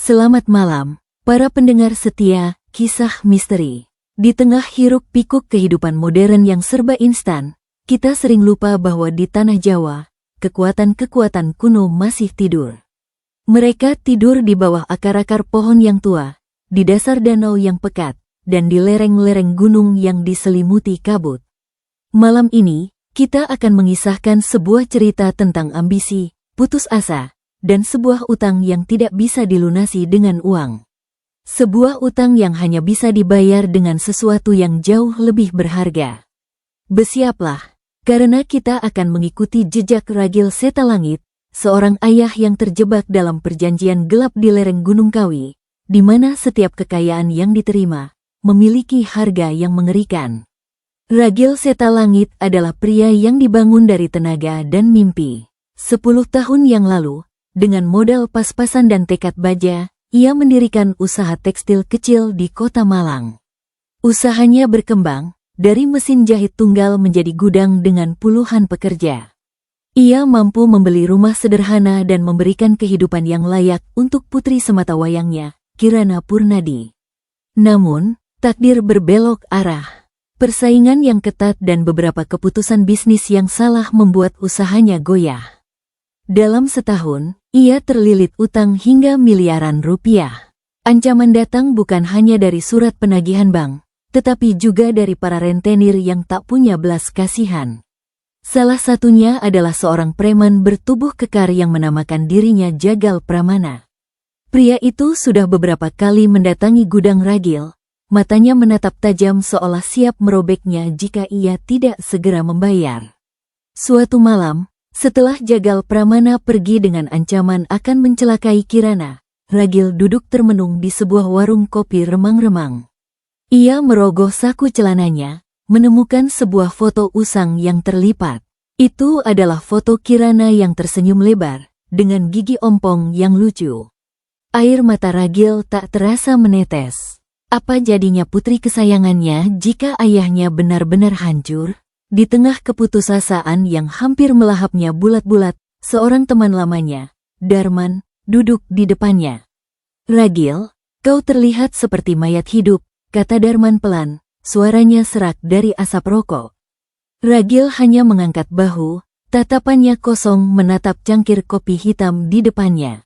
Selamat malam, para pendengar setia, kisah misteri. Di tengah hiruk-pikuk kehidupan modern yang serba instan, kita sering lupa bahwa di tanah Jawa, kekuatan-kekuatan kuno masih tidur. Mereka tidur di bawah akar-akar pohon yang tua, di dasar danau yang pekat, dan di lereng-lereng gunung yang diselimuti kabut. Malam ini, kita akan mengisahkan sebuah cerita tentang ambisi, putus asa, dan sebuah utang yang tidak bisa dilunasi dengan uang. Sebuah utang yang hanya bisa dibayar dengan sesuatu yang jauh lebih berharga. Bersiaplah, karena kita akan mengikuti jejak Ragil Setalangit, seorang ayah yang terjebak dalam perjanjian gelap di lereng Gunung Kawi, di mana setiap kekayaan yang diterima memiliki harga yang mengerikan. Ragil Setalangit adalah pria yang dibangun dari tenaga dan mimpi. 10 tahun yang lalu, dengan modal pas-pasan dan tekad baja, ia mendirikan usaha tekstil kecil di kota Malang. Usahanya berkembang, dari mesin jahit tunggal menjadi gudang dengan puluhan pekerja. Ia mampu membeli rumah sederhana dan memberikan kehidupan yang layak untuk putri sematawayangnya, Kirana Purnadi. Namun, takdir berbelok arah. Persaingan yang ketat dan beberapa keputusan bisnis yang salah membuat usahanya goyah. Dalam setahun, ia terlilit utang hingga miliaran rupiah. Ancaman datang bukan hanya dari surat penagihan bank, tetapi juga dari para rentenir yang tak punya belas kasihan. Salah satunya adalah seorang preman bertubuh kekar yang menamakan dirinya Jagal Pramana. Pria itu sudah beberapa kali mendatangi gudang Ragil, matanya menatap tajam seolah siap merobeknya jika ia tidak segera membayar. Suatu malam, setelah Jagal Pramana pergi dengan ancaman akan mencelakai Kirana, Ragil duduk termenung di sebuah warung kopi remang-remang. Ia merogoh saku celananya, menemukan sebuah foto usang yang terlipat. Itu adalah foto Kirana yang tersenyum lebar, dengan gigi ompong yang lucu. Air mata Ragil tak terasa menetes. Apa jadinya putri kesayangannya jika ayahnya benar-benar hancur? Di tengah keputusasaan yang hampir melahapnya bulat-bulat, seorang teman lamanya, Darman, duduk di depannya. "Ragil, kau terlihat seperti mayat hidup," kata Darman pelan, suaranya serak dari asap rokok. Ragil hanya mengangkat bahu, tatapannya kosong menatap cangkir kopi hitam di depannya.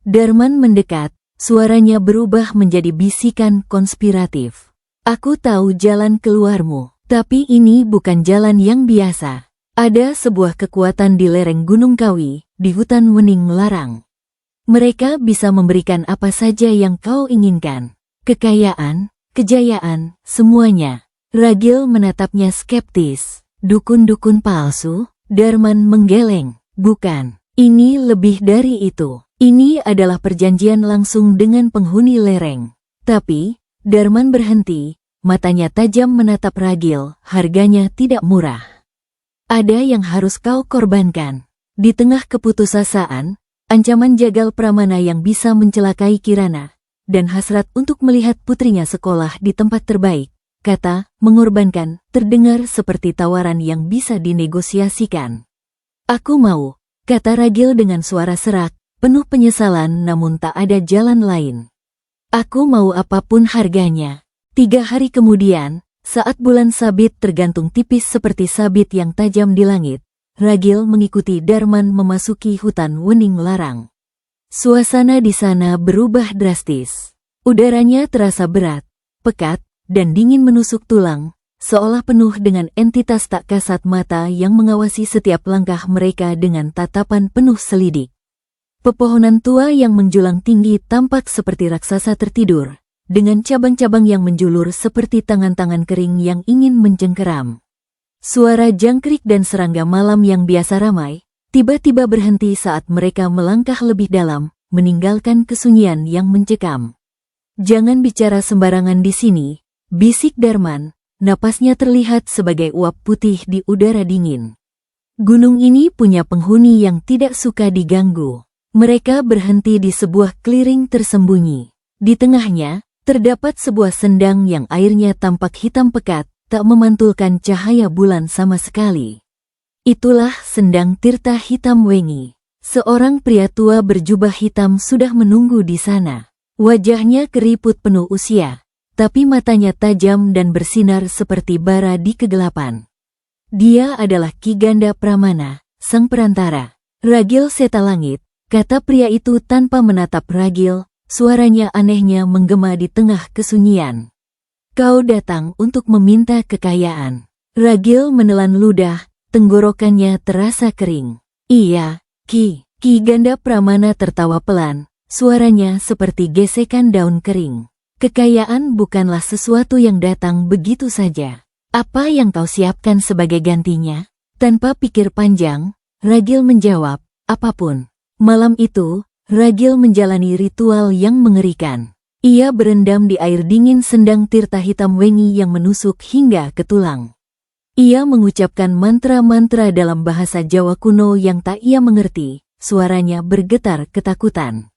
Darman mendekat, suaranya berubah menjadi bisikan konspiratif. "Aku tahu jalan keluarmu. Tapi ini bukan jalan yang biasa. Ada sebuah kekuatan di lereng Gunung Kawi, di hutan Wening Larang. Mereka bisa memberikan apa saja yang kau inginkan. Kekayaan, kejayaan, semuanya." Ragil menatapnya skeptis. "Dukun-dukun palsu?" Darman menggeleng. "Bukan. Ini lebih dari itu. Ini adalah perjanjian langsung dengan penghuni lereng." Tapi, Darman berhenti. Matanya tajam menatap Ragil, harganya tidak murah. "Ada yang harus kau korbankan." Di tengah keputusasaan, ancaman Jagal Pramana yang bisa mencelakai Kirana, dan hasrat untuk melihat putrinya sekolah di tempat terbaik, kata "mengorbankan" terdengar seperti tawaran yang bisa dinegosiasikan. "Aku mau," kata Ragil dengan suara serak, penuh penyesalan namun tak ada jalan lain. "Aku mau apapun harganya." 3 hari kemudian, saat bulan sabit tergantung tipis seperti sabit yang tajam di langit, Ragil mengikuti Darman memasuki hutan Wening Larang. Suasana di sana berubah drastis. Udaranya terasa berat, pekat, dan dingin menusuk tulang, seolah penuh dengan entitas tak kasat mata yang mengawasi setiap langkah mereka dengan tatapan penuh selidik. Pepohonan tua yang menjulang tinggi tampak seperti raksasa tertidur, dengan cabang-cabang yang menjulur seperti tangan-tangan kering yang ingin mencengkeram. Suara jangkrik dan serangga malam yang biasa ramai, tiba-tiba berhenti saat mereka melangkah lebih dalam, meninggalkan kesunyian yang mencekam. "Jangan bicara sembarangan di sini," bisik Darman, napasnya terlihat sebagai uap putih di udara dingin. "Gunung ini punya penghuni yang tidak suka diganggu." Mereka berhenti di sebuah clearing tersembunyi. Di tengahnya, terdapat sebuah sendang yang airnya tampak hitam pekat, tak memantulkan cahaya bulan sama sekali. Itulah sendang Tirta Hitam Wengi. Seorang pria tua berjubah hitam sudah menunggu di sana. Wajahnya keriput penuh usia, tapi matanya tajam dan bersinar seperti bara di kegelapan. Dia adalah Ki Ganda Pramana, sang perantara. Ragil Seta Langit, kata pria itu tanpa menatap Ragil, suaranya anehnya menggema di tengah kesunyian. Kau datang untuk meminta kekayaan. Ragil menelan ludah, tenggorokannya terasa kering. Iya, Ki Ganda Pramana tertawa pelan, suaranya seperti gesekan daun kering. Kekayaan bukanlah sesuatu yang datang begitu saja. Apa yang kau siapkan sebagai gantinya? Tanpa pikir panjang, Ragil menjawab, apapun. Malam itu, Ragil menjalani ritual yang mengerikan. Ia berendam di air dingin sendang tirta hitam wengi yang menusuk hingga ke tulang. Ia mengucapkan mantra-mantra dalam bahasa Jawa kuno yang tak ia mengerti, suaranya bergetar ketakutan.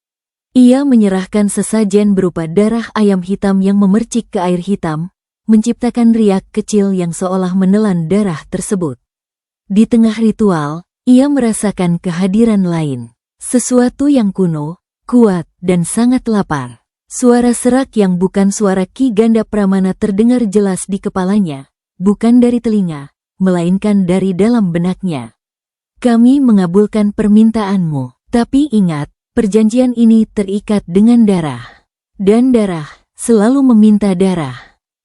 Ia menyerahkan sesajen berupa darah ayam hitam yang memercik ke air hitam, menciptakan riak kecil yang seolah menelan darah tersebut. Di tengah ritual, ia merasakan kehadiran lain. Sesuatu yang kuno, kuat, dan sangat lapar. Suara serak yang bukan suara Ki Ganda Pramana terdengar jelas di kepalanya, bukan dari telinga, melainkan dari dalam benaknya. Kami mengabulkan permintaanmu, tapi ingat, perjanjian ini terikat dengan darah. Dan darah selalu meminta darah.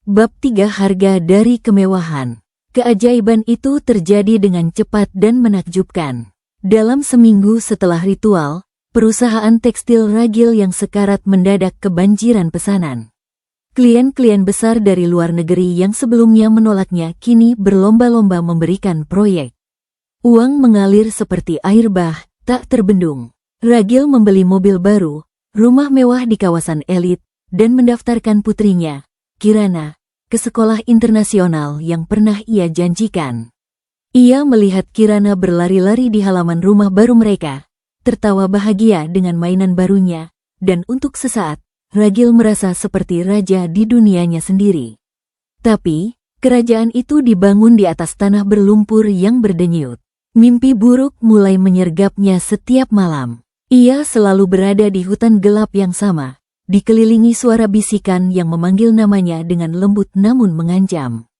Bab 3 Harga dari Kemewahan. Keajaiban itu terjadi dengan cepat dan menakjubkan. Dalam seminggu setelah ritual, perusahaan tekstil Ragil yang sekarat mendadak kebanjiran pesanan. Klien-klien besar dari luar negeri yang sebelumnya menolaknya kini berlomba-lomba memberikan proyek. Uang mengalir seperti air bah, tak terbendung. Ragil membeli mobil baru, rumah mewah di kawasan elit, dan mendaftarkan putrinya, Kirana, ke sekolah internasional yang pernah ia janjikan. Ia melihat Kirana berlari-lari di halaman rumah baru mereka, tertawa bahagia dengan mainan barunya, dan untuk sesaat, Ragil merasa seperti raja di dunianya sendiri. Tapi, kerajaan itu dibangun di atas tanah berlumpur yang berdenyut. Mimpi buruk mulai menyergapnya setiap malam. Ia selalu berada di hutan gelap yang sama, dikelilingi suara bisikan yang memanggil namanya dengan lembut namun mengancam.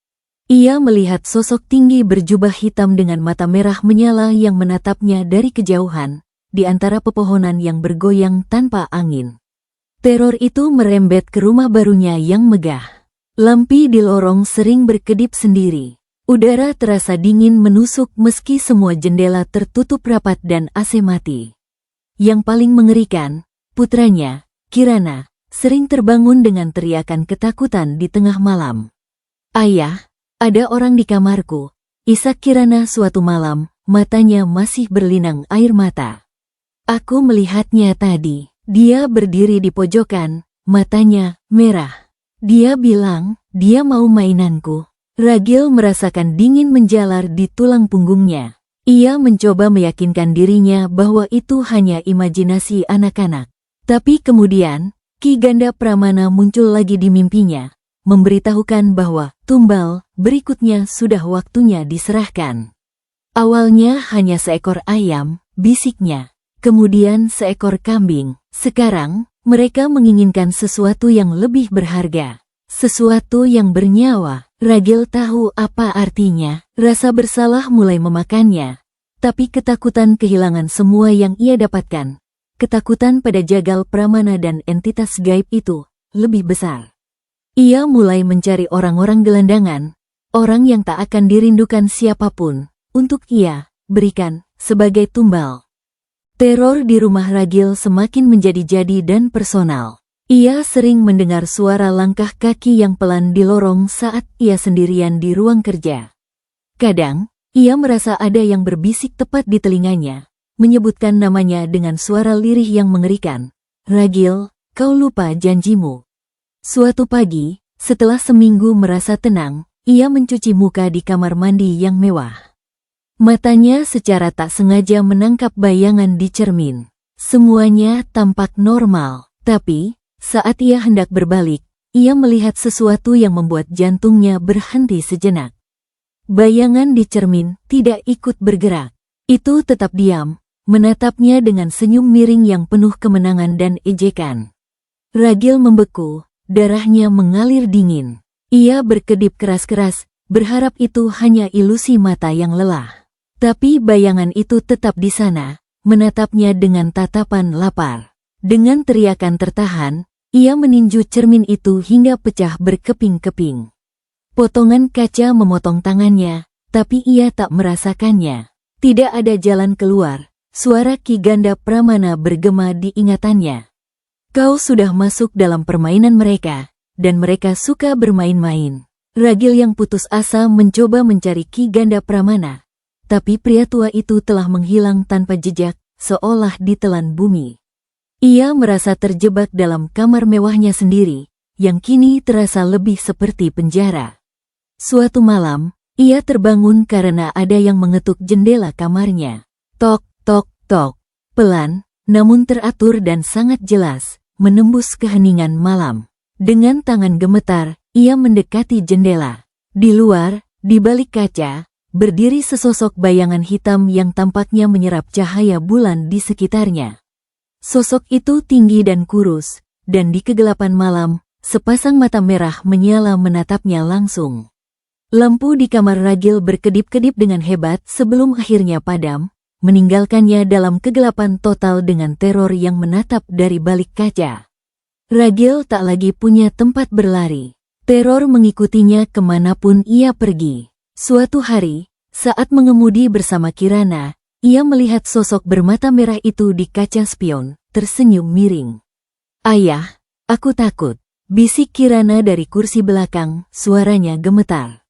Ia melihat sosok tinggi berjubah hitam dengan mata merah menyala yang menatapnya dari kejauhan, di antara pepohonan yang bergoyang tanpa angin. Teror itu merembet ke rumah barunya yang megah. Lampi di lorong sering berkedip sendiri. Udara terasa dingin menusuk meski semua jendela tertutup rapat dan AC mati. Yang paling mengerikan, putranya, Kirana, sering terbangun dengan teriakan ketakutan di tengah malam. Ayah, ada orang di kamarku, isak Kirana suatu malam, matanya masih berlinang air mata. Aku melihatnya tadi, dia berdiri di pojokan, matanya merah. Dia bilang, dia mau mainanku. Ragil merasakan dingin menjalar di tulang punggungnya. Ia mencoba meyakinkan dirinya bahwa itu hanya imajinasi anak-anak. Tapi kemudian, Ki Ganda Pramana muncul lagi di mimpinya, memberitahukan bahwa tumbal berikutnya sudah waktunya diserahkan. Awalnya hanya seekor ayam, bisiknya. Kemudian seekor kambing. Sekarang, mereka menginginkan sesuatu yang lebih berharga. Sesuatu yang bernyawa. Ragil tahu apa artinya. Rasa bersalah mulai memakannya. Tapi ketakutan kehilangan semua yang ia dapatkan. Ketakutan pada jagal Pramana dan entitas gaib itu lebih besar. Ia mulai mencari orang-orang gelandangan, orang yang tak akan dirindukan siapapun, untuk ia berikan sebagai tumbal. Teror di rumah Ragil semakin menjadi-jadi dan personal. Ia sering mendengar suara langkah kaki yang pelan di lorong saat ia sendirian di ruang kerja. Kadang, ia merasa ada yang berbisik tepat di telinganya, menyebutkan namanya dengan suara lirih yang mengerikan. Ragil, kau lupa janjimu. Suatu pagi, setelah seminggu merasa tenang, ia mencuci muka di kamar mandi yang mewah. Matanya secara tak sengaja menangkap bayangan di cermin. Semuanya tampak normal, tapi saat ia hendak berbalik, ia melihat sesuatu yang membuat jantungnya berhenti sejenak. Bayangan di cermin tidak ikut bergerak. Itu tetap diam, menatapnya dengan senyum miring yang penuh kemenangan dan ejekan. Ragil membeku, darahnya mengalir dingin. Ia berkedip keras-keras, berharap itu hanya ilusi mata yang lelah. Tapi bayangan itu tetap di sana, menatapnya dengan tatapan lapar. Dengan teriakan tertahan, ia meninju cermin itu hingga pecah berkeping-keping. Potongan kaca memotong tangannya, tapi ia tak merasakannya. Tidak ada jalan keluar, suara Ki Ganda Pramana bergema di ingatannya. Kau sudah masuk dalam permainan mereka, dan mereka suka bermain-main. Ragil yang putus asa mencoba mencari Ki Ganda Pramana, tapi pria tua itu telah menghilang tanpa jejak, seolah ditelan bumi. Ia merasa terjebak dalam kamar mewahnya sendiri, yang kini terasa lebih seperti penjara. Suatu malam, ia terbangun karena ada yang mengetuk jendela kamarnya. Tok, tok, tok. Pelan, namun teratur dan sangat jelas, menembus keheningan malam. Dengan tangan gemetar, ia mendekati jendela. Di luar, di balik kaca, berdiri sesosok bayangan hitam yang tampaknya menyerap cahaya bulan di sekitarnya. Sosok itu tinggi dan kurus, dan di kegelapan malam, sepasang mata merah menyala menatapnya langsung. Lampu di kamar Ragil berkedip-kedip dengan hebat sebelum akhirnya padam, meninggalkannya dalam kegelapan total dengan teror yang menatap dari balik kaca. Ragil tak lagi punya tempat berlari. Teror mengikutinya kemanapun ia pergi. Suatu hari, saat mengemudi bersama Kirana, ia melihat sosok bermata merah itu di kaca spion, tersenyum miring. "Ayah, aku takut," bisik Kirana dari kursi belakang, suaranya gemetar.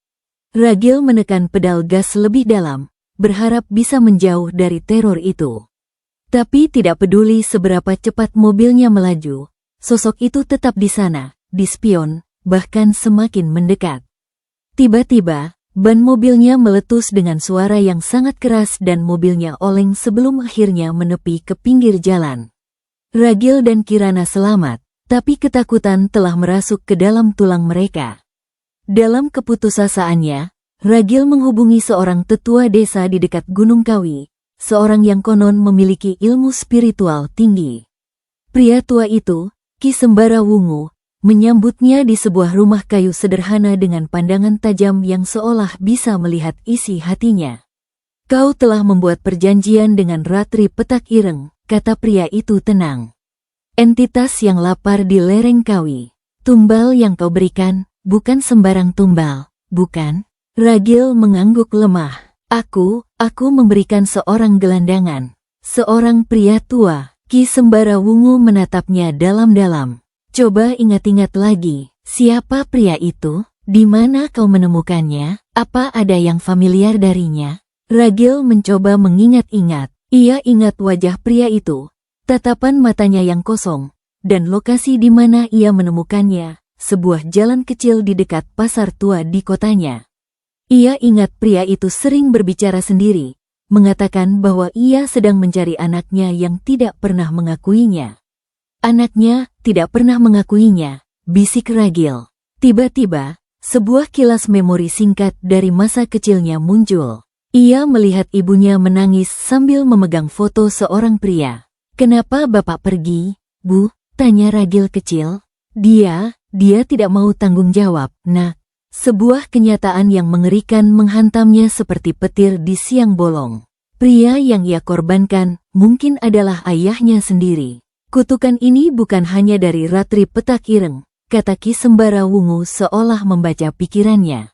Ragil menekan pedal gas lebih dalam, berharap bisa menjauh dari teror itu. Tapi tidak peduli seberapa cepat mobilnya melaju, sosok itu tetap di sana, di spion, bahkan semakin mendekat. Tiba-tiba, ban mobilnya meletus dengan suara yang sangat keras dan mobilnya oleng sebelum akhirnya menepi ke pinggir jalan. Ragil dan Kirana selamat, tapi ketakutan telah merasuk ke dalam tulang mereka. Dalam keputusasaannya, Ragil menghubungi seorang tetua desa di dekat Gunung Kawi, seorang yang konon memiliki ilmu spiritual tinggi. Pria tua itu, Ki Sembara Wungu, menyambutnya di sebuah rumah kayu sederhana dengan pandangan tajam yang seolah bisa melihat isi hatinya. "Kau telah membuat perjanjian dengan Ratri Petak Ireng," kata pria itu tenang. "Entitas yang lapar di lereng Kawi. Tumbal yang kau berikan, bukan sembarang tumbal, bukan?" Ragil mengangguk lemah. Aku memberikan seorang gelandangan. Seorang pria tua." Ki Sembara Wungu menatapnya dalam-dalam. "Coba ingat-ingat lagi, siapa pria itu? Di mana kau menemukannya? Apa ada yang familiar darinya?" Ragil mencoba mengingat-ingat. Ia ingat wajah pria itu, tatapan matanya yang kosong, dan lokasi di mana ia menemukannya, sebuah jalan kecil di dekat pasar tua di kotanya. Ia ingat pria itu sering berbicara sendiri, mengatakan bahwa ia sedang mencari anaknya yang tidak pernah mengakuinya. "Anaknya tidak pernah mengakuinya," bisik Ragil. Tiba-tiba, sebuah kilas memori singkat dari masa kecilnya muncul. Ia melihat ibunya menangis sambil memegang foto seorang pria. "Kenapa bapak pergi, Bu?" tanya Ragil kecil. Dia tidak mau tanggung jawab, Nak." Sebuah kenyataan yang mengerikan menghantamnya seperti petir di siang bolong. Pria yang ia korbankan mungkin adalah ayahnya sendiri. "Kutukan ini bukan hanya dari Ratri Petak Ireng," kata Ki Sembara Wungu seolah membaca pikirannya.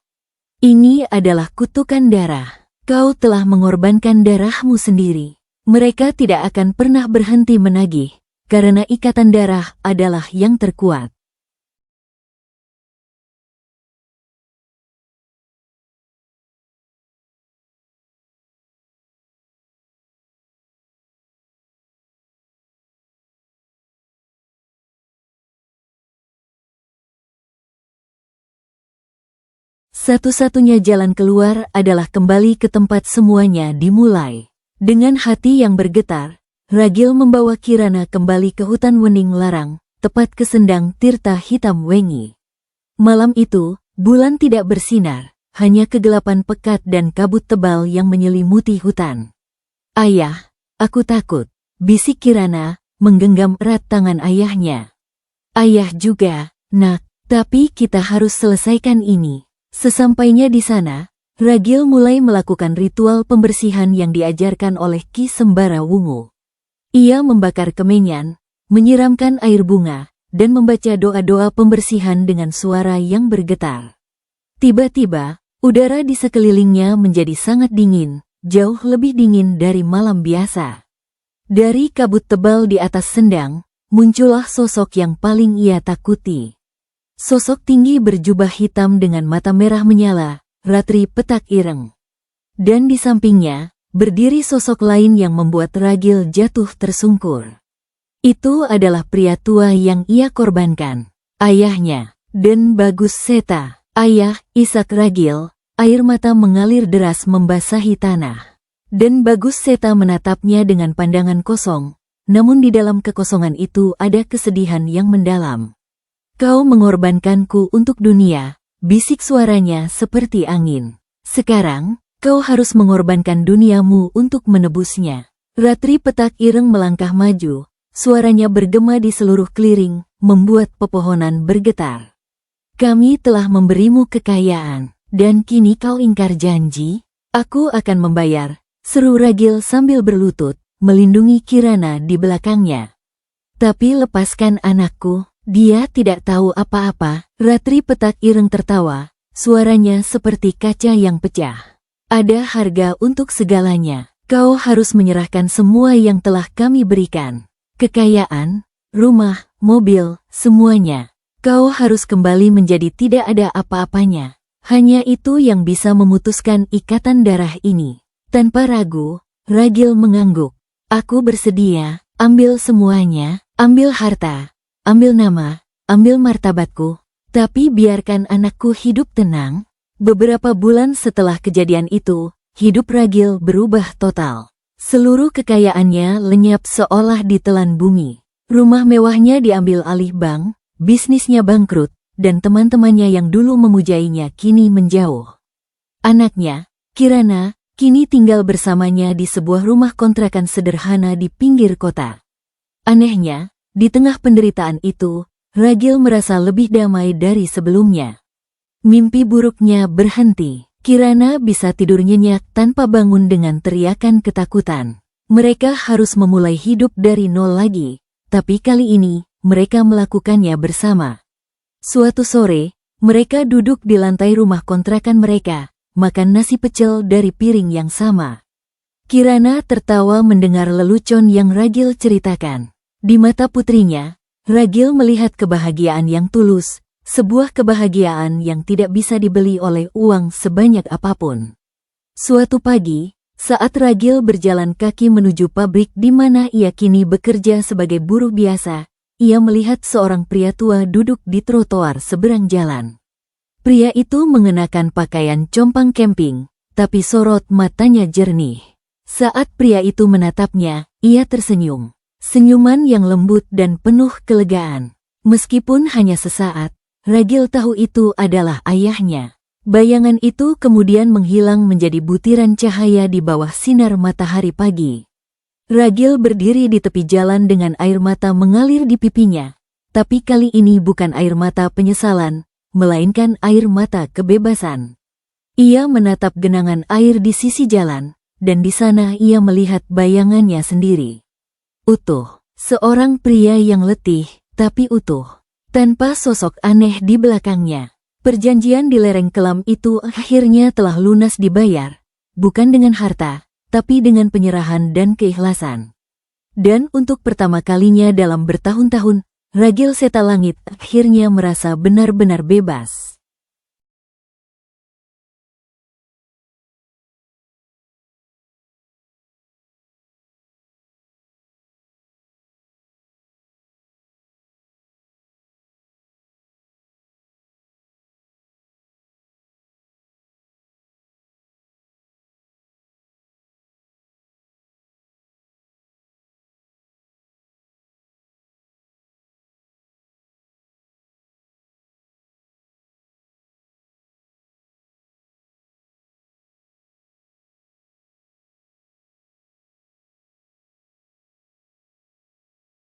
"Ini adalah kutukan darah. Kau telah mengorbankan darahmu sendiri. Mereka tidak akan pernah berhenti menagih, karena ikatan darah adalah yang terkuat." Satu-satunya jalan keluar adalah kembali ke tempat semuanya dimulai. Dengan hati yang bergetar, Ragil membawa Kirana kembali ke hutan Wening Larang, tepat ke sendang Tirta Hitam Wengi. Malam itu, bulan tidak bersinar, hanya kegelapan pekat dan kabut tebal yang menyelimuti hutan. "Ayah, aku takut," bisik Kirana, menggenggam erat tangan ayahnya. Ayah juga, nak, tapi kita harus selesaikan ini. Sesampainya di sana, Ragil mulai melakukan ritual pembersihan yang diajarkan oleh Ki Sembara Wungu. Ia membakar kemenyan, menyiramkan air bunga, dan membaca doa-doa pembersihan dengan suara yang bergetar. Tiba-tiba, udara di sekelilingnya menjadi sangat dingin, jauh lebih dingin dari malam biasa. Dari kabut tebal di atas sendang, muncullah sosok yang paling ia takuti. Sosok tinggi berjubah hitam dengan mata merah menyala, Ratri Petak Ireng. Dan di sampingnya, berdiri sosok lain yang membuat Ragil jatuh tersungkur. Itu adalah pria tua yang ia korbankan, ayahnya, Den Bagus Seta. Ayah, isak Ragil, air mata mengalir deras membasahi tanah. Den Bagus Seta menatapnya dengan pandangan kosong, namun di dalam kekosongan itu ada kesedihan yang mendalam. Kau mengorbankanku untuk dunia, bisik suaranya seperti angin. Sekarang, kau harus mengorbankan duniamu untuk menebusnya. Ratri Petak Ireng melangkah maju, suaranya bergema di seluruh keliling, membuat pepohonan bergetar. Kami telah memberimu kekayaan, dan kini kau ingkar janji? Aku akan membayar, seru Ragil sambil berlutut, melindungi Kirana di belakangnya. Tapi lepaskan anakku. Dia tidak tahu apa-apa. Ratri Petak Ireng tertawa, suaranya seperti kaca yang pecah. Ada harga untuk segalanya. Kau harus menyerahkan semua yang telah kami berikan. Kekayaan, rumah, mobil, semuanya. Kau harus kembali menjadi tidak ada apa-apanya. Hanya itu yang bisa memutuskan ikatan darah ini. Tanpa ragu, Ragil mengangguk. Aku bersedia, ambil semuanya, ambil harta. Ambil nama, ambil martabatku, tapi biarkan anakku hidup tenang. Beberapa bulan setelah kejadian itu, hidup Ragil berubah total. Seluruh kekayaannya lenyap seolah ditelan bumi. Rumah mewahnya diambil alih bank, bisnisnya bangkrut, dan teman-temannya yang dulu memujainya kini menjauh. Anaknya, Kirana, kini tinggal bersamanya di sebuah rumah kontrakan sederhana di pinggir kota. Anehnya, di tengah penderitaan itu, Ragil merasa lebih damai dari sebelumnya. Mimpi buruknya berhenti. Kirana bisa tidur nyenyak tanpa bangun dengan teriakan ketakutan. Mereka harus memulai hidup dari nol lagi, tapi kali ini, mereka melakukannya bersama. Suatu sore, mereka duduk di lantai rumah kontrakan mereka, makan nasi pecel dari piring yang sama. Kirana tertawa mendengar lelucon yang Ragil ceritakan. Di mata putrinya, Ragil melihat kebahagiaan yang tulus, sebuah kebahagiaan yang tidak bisa dibeli oleh uang sebanyak apapun. Suatu pagi, saat Ragil berjalan kaki menuju pabrik di mana ia kini bekerja sebagai buruh biasa, ia melihat seorang pria tua duduk di trotoar seberang jalan. Pria itu mengenakan pakaian compang camping, tapi sorot matanya jernih. Saat pria itu menatapnya, ia tersenyum. Senyuman yang lembut dan penuh kelegaan. Meskipun hanya sesaat, Ragil tahu itu adalah ayahnya. Bayangan itu kemudian menghilang menjadi butiran cahaya di bawah sinar matahari pagi. Ragil berdiri di tepi jalan dengan air mata mengalir di pipinya. Tapi kali ini bukan air mata penyesalan, melainkan air mata kebebasan. Ia menatap genangan air di sisi jalan, dan di sana ia melihat bayangannya sendiri. Utuh, seorang pria yang letih, tapi utuh. Tanpa sosok aneh di belakangnya. Perjanjian di lereng kelam itu akhirnya telah lunas dibayar. Bukan dengan harta, tapi dengan penyerahan dan keikhlasan. Dan untuk pertama kalinya dalam bertahun-tahun, Ragil Seta Langit akhirnya merasa benar-benar bebas.